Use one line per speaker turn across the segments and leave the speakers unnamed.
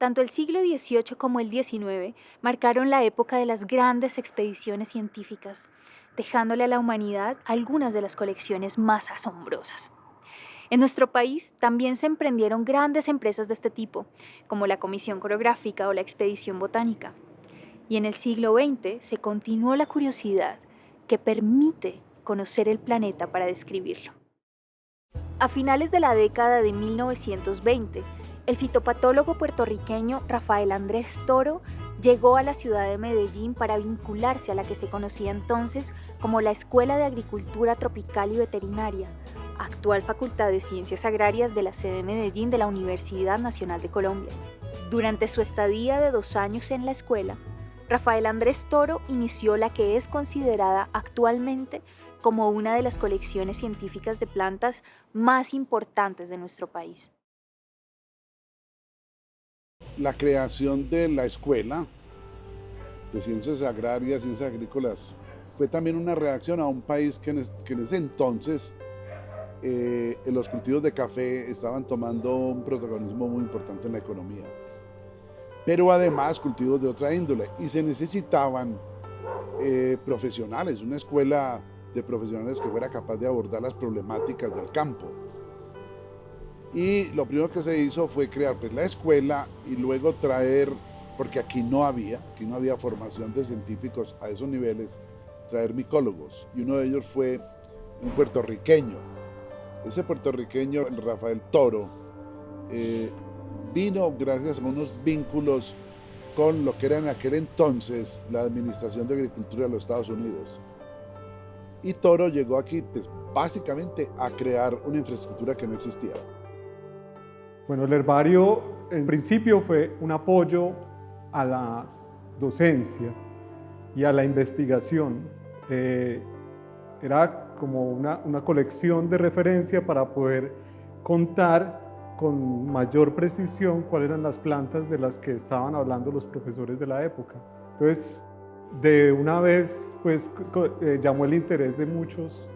Tanto el siglo XVIII como el XIX marcaron la época de las grandes expediciones científicas, dejándole a la humanidad algunas de las colecciones más asombrosas. En nuestro país también se emprendieron grandes empresas de este tipo, como la Comisión Coreográfica o la Expedición Botánica. Y en el siglo XX se continuó la curiosidad que permite conocer el planeta para describirlo. A finales de la década de 1920, el fitopatólogo puertorriqueño Rafael Andrés Toro llegó a la ciudad de Medellín para vincularse a la que se conocía entonces como la Escuela de Agricultura Tropical y Veterinaria, actual Facultad de Ciencias Agrarias de la sede de Medellín de la Universidad Nacional de Colombia. Durante su estadía de 2 años en la escuela, Rafael Andrés Toro inició la que es considerada actualmente como una de las colecciones científicas de plantas más importantes de nuestro país.
La creación de la Escuela de Ciencias Agrarias, Ciencias Agrícolas, fue también una reacción a un país que en ese entonces los cultivos de café estaban tomando un protagonismo muy importante en la economía, pero además cultivos de otra índole, y se necesitaban profesionales, una escuela de profesionales que fuera capaz de abordar las problemáticas del campo. Y lo primero que se hizo fue crear pues, la escuela y luego traer, porque aquí no había formación de científicos a esos niveles, traer micólogos, y uno de ellos fue un puertorriqueño. Ese puertorriqueño, Rafael Toro, vino gracias a unos vínculos con lo que era en aquel entonces la Administración de Agricultura de los Estados Unidos. Y Toro llegó aquí pues, básicamente a crear una infraestructura que no existía.
Bueno, el herbario en principio fue un apoyo a la docencia y a la investigación. Era como una colección de referencia para poder contar con mayor precisión cuáles eran las plantas de las que estaban hablando los profesores de la época. Entonces, de una vez, pues, llamó el interés de muchos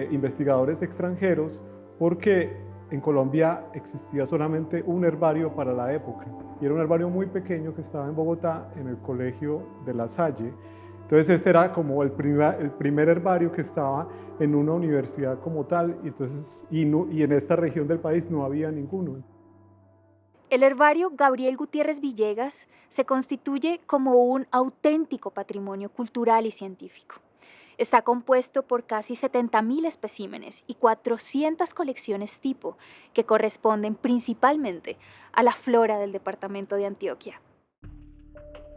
investigadores extranjeros porque en Colombia existía solamente un herbario para la época y era un herbario muy pequeño que estaba en Bogotá, en el Colegio de La Salle. Entonces este era como el primer herbario que estaba en una universidad como tal, y en esta región del país no había ninguno.
El herbario Gabriel Gutiérrez Villegas se constituye como un auténtico patrimonio cultural y científico. Está compuesto por casi 70.000 especímenes y 400 colecciones tipo que corresponden principalmente a la flora del departamento de Antioquia.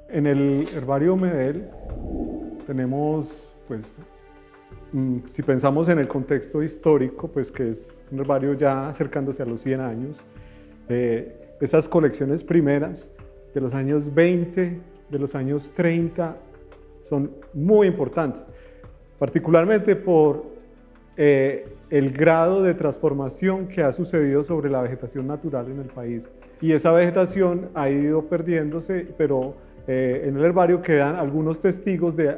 En el herbario Medel tenemos, pues, si pensamos en el contexto histórico, pues que es un herbario ya acercándose a los 100 años, esas colecciones primeras de los años 20, de los años 30, son muy importantes, particularmente por el grado de transformación que ha sucedido sobre la vegetación natural en el país. Y esa vegetación ha ido perdiéndose, pero en el herbario quedan algunos testigos de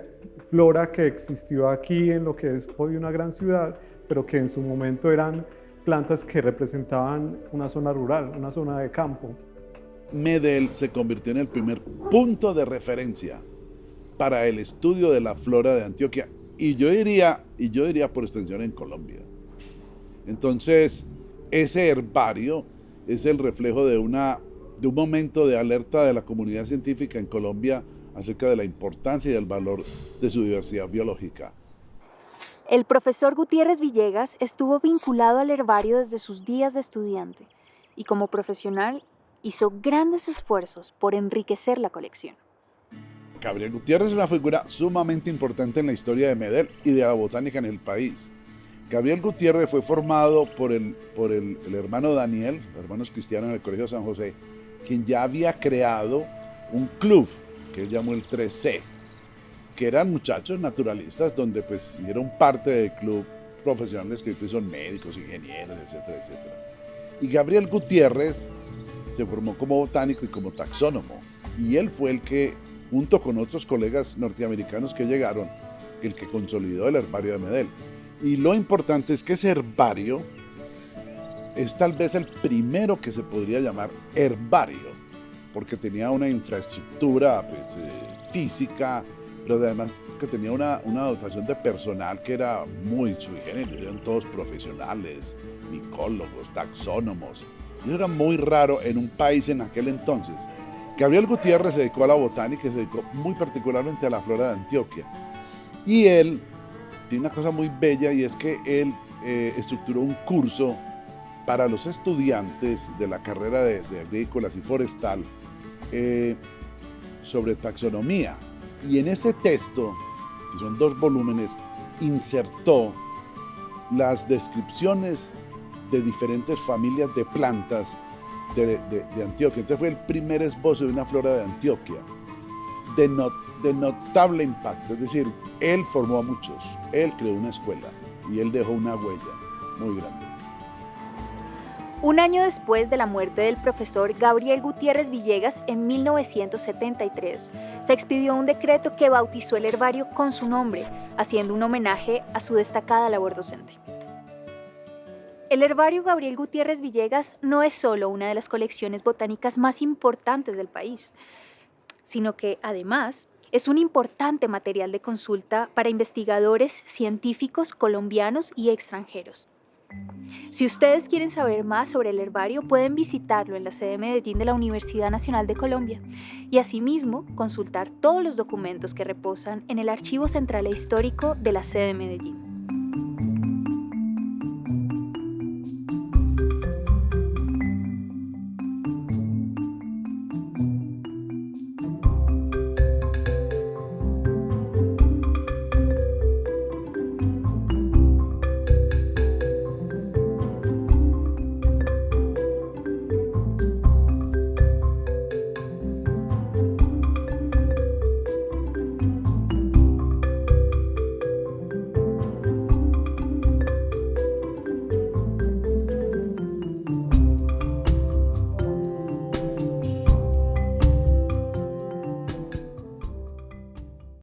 flora que existió aquí en lo que es hoy una gran ciudad, pero que en su momento eran plantas que representaban una zona rural, una zona de campo.
Medel se convirtió en el primer punto de referencia para el estudio de la flora de Antioquia, y yo diría por extensión en Colombia. Entonces, ese herbario es el reflejo de un momento de alerta de la comunidad científica en Colombia acerca de la importancia y del valor de su diversidad biológica.
El profesor Gutiérrez Villegas estuvo vinculado al herbario desde sus días de estudiante y como profesional hizo grandes esfuerzos por enriquecer la colección.
Gabriel Gutiérrez es una figura sumamente importante en la historia de Medel y de la botánica en el país. Gabriel Gutiérrez fue formado por el hermano Daniel, los hermanos cristianos en el Colegio San José, quien ya había creado un club que él llamó el 3C, que eran muchachos naturalistas donde pues dieron parte del club profesionales que hoy son médicos, ingenieros, etcétera, etcétera. Y Gabriel Gutiérrez se formó como botánico y como taxónomo, y él fue el que, junto con otros colegas norteamericanos que llegaron, el que consolidó el herbario de Medel. Y lo importante es que ese herbario es tal vez el primero que se podría llamar herbario, porque tenía una infraestructura pues, física, pero además que tenía una dotación de personal que era muy sui generis, eran todos profesionales, micólogos, taxónomos. Y eso era muy raro en un país en aquel entonces. Gabriel Gutiérrez se dedicó a la botánica y se dedicó muy particularmente a la flora de Antioquia. Y él tiene una cosa muy bella y es que él estructuró un curso para los estudiantes de la carrera de agrícolas y forestal sobre taxonomía. Y en ese texto, que son 2 volúmenes, insertó las descripciones de diferentes familias de plantas de Antioquia. Entonces fue el primer esbozo de una flora de Antioquia de notable impacto. Es decir, él formó a muchos, él creó una escuela y él dejó una huella muy grande.
Un año después de la muerte del profesor Gabriel Gutiérrez Villegas, en 1973, se expidió un decreto que bautizó el herbario con su nombre, haciendo un homenaje a su destacada labor docente. El herbario Gabriel Gutiérrez Villegas no es solo una de las colecciones botánicas más importantes del país, sino que, además, es un importante material de consulta para investigadores científicos colombianos y extranjeros. Si ustedes quieren saber más sobre el herbario, pueden visitarlo en la sede de Medellín de la Universidad Nacional de Colombia y asimismo consultar todos los documentos que reposan en el Archivo Central e Histórico de la sede de Medellín.